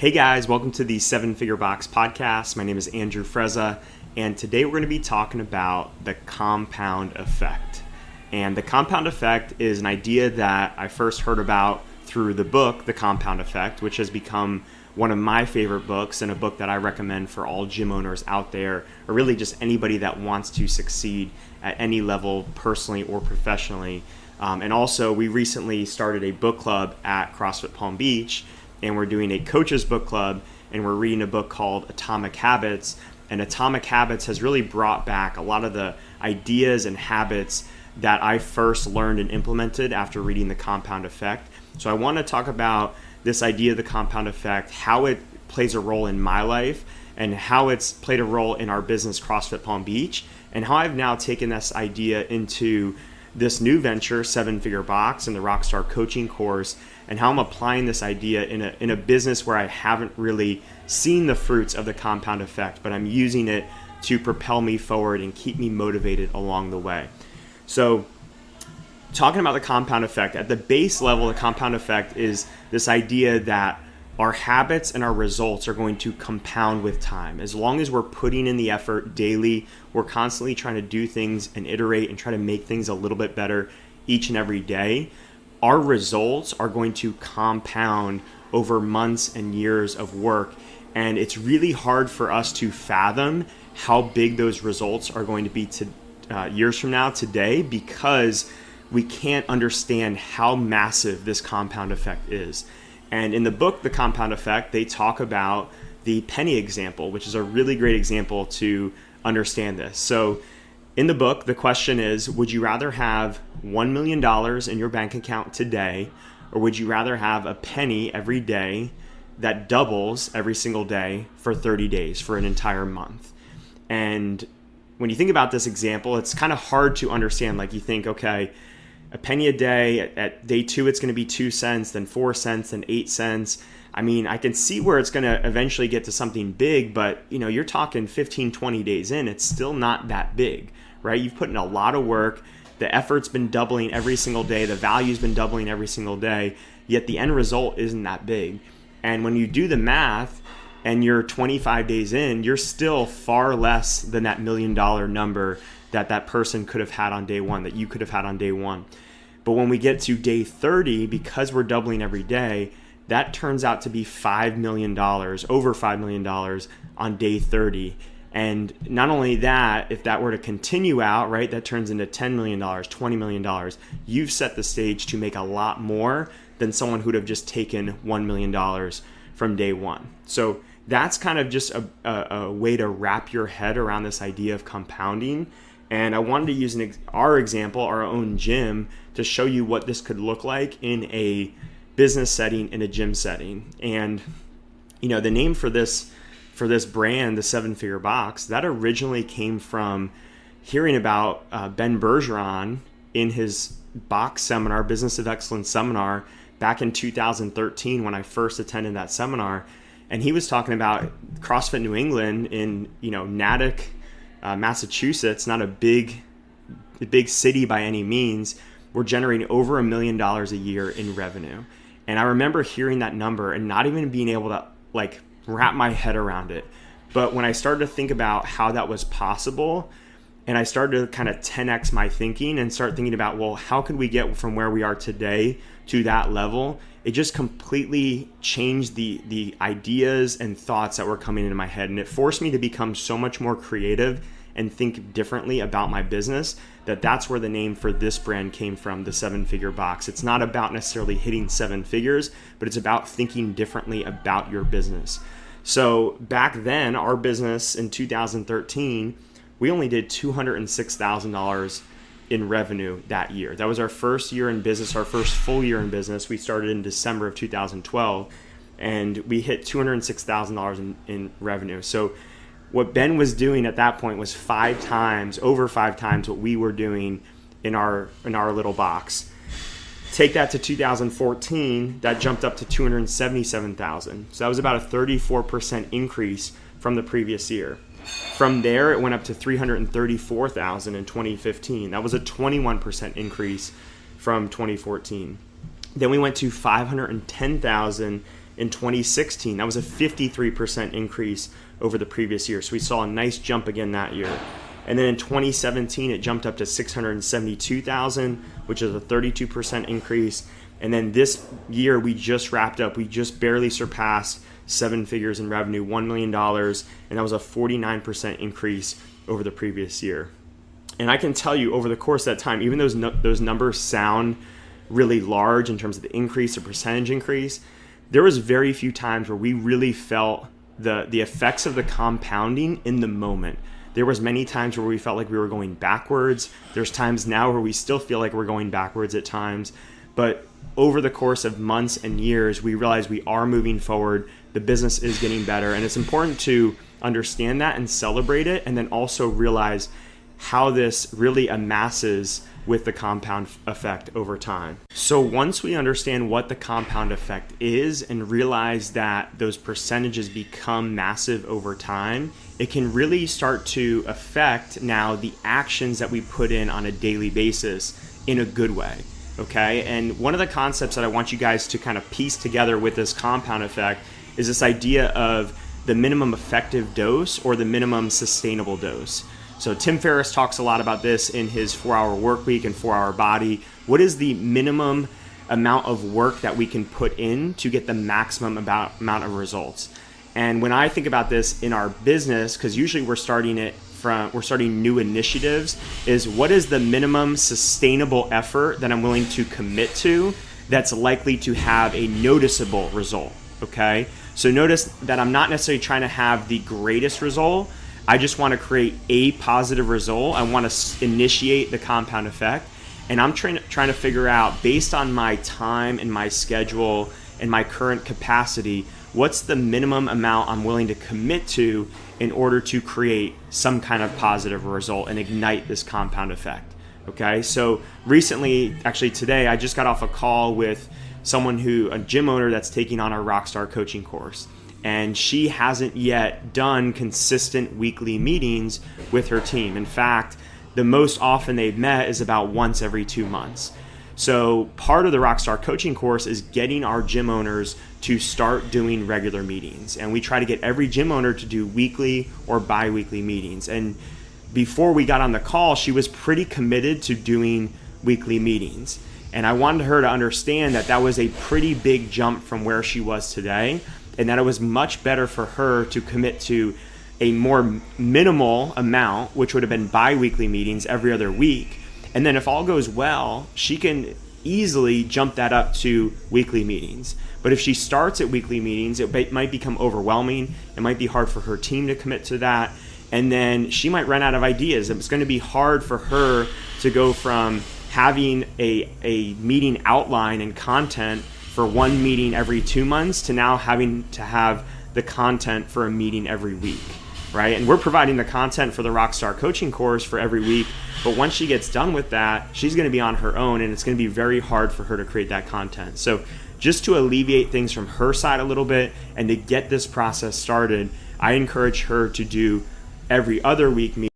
Hey guys, welcome to the 7-Figure Box podcast. My name is Andrew Frezza, and today we're going to be talking about the compound effect. And the compound effect is an idea that I first heard about through the book, The Compound Effect, which has become one of my favorite books and a book that I recommend for all gym owners out there, or really just anybody that wants to succeed at any level, personally or professionally. And also, we recently started a book club at CrossFit Palm Beach, and we're doing a coach's book club, and we're reading a book called Atomic Habits. And Atomic Habits has really brought back a lot of the ideas and habits that I first learned and implemented after reading The Compound Effect. So I want to talk about this idea of the compound effect, how it plays a role in my life, and how it's played a role in our business, CrossFit Palm Beach, and how I've now taken this idea into this new venture, 7-Figure Box, and the Rockstar Coaching Course, and how I'm applying this idea in a business where I haven't really seen the fruits of the compound effect, but I'm using it to propel me forward and keep me motivated along the way. So, talking about the compound effect, at the base level, the compound effect is this idea that our habits and our results are going to compound with time. As long as we're putting in the effort daily, we're constantly trying to do things and iterate and try to make things a little bit better each and every day, our results are going to compound over months and years of work. And it's really hard for us to fathom how big those results are going to be years from now today, because we can't understand how massive this compound effect is. And in the book, The Compound Effect, they talk about the penny example, which is a really great example to understand this. So in the book, the question is, would you rather have $1 million in your bank account today, or would you rather have a penny every day that doubles every single day for 30 days, for an entire month? And when you think about this example, it's kind of hard to understand. Like, you think, okay, a penny a day, at day 2, it's going to be 2 cents, then 4 cents, then 8 cents. I mean, I can see where it's going to eventually get to something big, but you're talking 15, 20 days in, it's still not that big, right? You've put in a lot of work. The effort's been doubling every single day. The value's been doubling every single day, yet the end result isn't that big. And when you do the math and you're 25 days in, you're still far less than that $1 million number that person could have had on day 1, that you could have had on day 1. But when we get to day 30, because we're doubling every day, that turns out to be $5 million, over $5 million on day 30. And not only that, if that were to continue out, right, that turns into $10 million, $20 million. You've set the stage to make a lot more than someone who'd have just taken $1 million from day 1. So that's kind of just a way to wrap your head around this idea of compounding. And I wanted to use our example, our own gym, to show you what this could look like in a business setting, in a gym setting. And the name for this brand, the 7-Figure Box, that originally came from hearing about Ben Bergeron in his box seminar, Business of Excellence seminar, back in 2013 when I first attended that seminar. And he was talking about CrossFit New England in Natick, Massachusetts, not a big city by any means. We're generating over $1 million a year in revenue. And I remember hearing that number and not even being able to wrap my head around it. But when I started to think about how that was possible, and I started to kind of 10x my thinking and start thinking about, well, how could we get from where we are today to that level? It just completely changed the ideas and thoughts that were coming into my head. And it forced me to become so much more creative and think differently about my business, that's where the name for this brand came from, the 7-Figure Box. It's not about necessarily hitting 7 figures, but it's about thinking differently about your business. So back then, our business in 2013, we only did $206,000 in revenue that year. That was our first year in business, our first full year in business. We started in December of 2012, and we hit $206,000 in revenue. So what Ben was doing at that point was over 5 times what we were doing in our little box. Take that to 2014, that jumped up to $277,000. So that was about a 34% increase from the previous year. From there, it went up to $334,000 in 2015. That was a 21% increase from 2014. Then we went to $510,000 In 2016, that was a 53% increase over the previous year. So we saw a nice jump again that year. And then in 2017, it jumped up to 672,000, which is a 32% increase. And then this year we just wrapped up, we just barely surpassed 7 figures in revenue, $1 million, and that was a 49% increase over the previous year. And I can tell you over the course of that time, even those numbers sound really large in terms of the increase, the percentage increase, there was very few times where we really felt the effects of the compounding in the moment. There was many times where we felt like we were going backwards. There's times now where we still feel like we're going backwards at times. But over the course of months and years, we realize we are moving forward. The business is getting better. And it's important to understand that and celebrate it, and then also realize how this really amasses with the compound effect over time. So once we understand what the compound effect is and realize that those percentages become massive over time, it can really start to affect now the actions that we put in on a daily basis in a good way. Okay, and one of the concepts that I want you guys to kind of piece together with this compound effect is this idea of the minimum effective dose or the minimum sustainable dose. So Tim Ferriss talks a lot about this in his 4-Hour Work Week and 4-Hour Body. What is the minimum amount of work that we can put in to get the maximum amount of results? And when I think about this in our business, because usually we're starting new initiatives, is what is the minimum sustainable effort that I'm willing to commit to that's likely to have a noticeable result, okay? So notice that I'm not necessarily trying to have the greatest result. I just want to create a positive result. I want to initiate the compound effect. And I'm trying to figure out, based on my time and my schedule and my current capacity, what's the minimum amount I'm willing to commit to in order to create some kind of positive result and ignite this compound effect. Okay, so recently, actually today, I just got off a call with a gym owner that's taking on our Rockstar Coaching Course. And she hasn't yet done consistent weekly meetings with her team. In fact, the most often they've met is about once every 2 months. So part of the Rockstar Coaching Course is getting our gym owners to start doing regular meetings. And we try to get every gym owner to do weekly or bi-weekly meetings. And before we got on the call, she was pretty committed to doing weekly meetings. And I wanted her to understand that that was a pretty big jump from where she was today, and that it was much better for her to commit to a more minimal amount, which would have been bi-weekly meetings every other week. And then if all goes well, she can easily jump that up to weekly meetings. But if she starts at weekly meetings, it might become overwhelming. It might be hard for her team to commit to that. And then she might run out of ideas. It's going to be hard for her to go from having a meeting outline and content for one meeting every 2 months to now having to have the content for a meeting every week, right? And we're providing the content for the Rockstar Coaching Course for every week, but once she gets done with that, she's going to be on her own, and it's going to be very hard for her to create that content. So just to alleviate things from her side a little bit and to get this process started, I encourage her to do every other week meeting.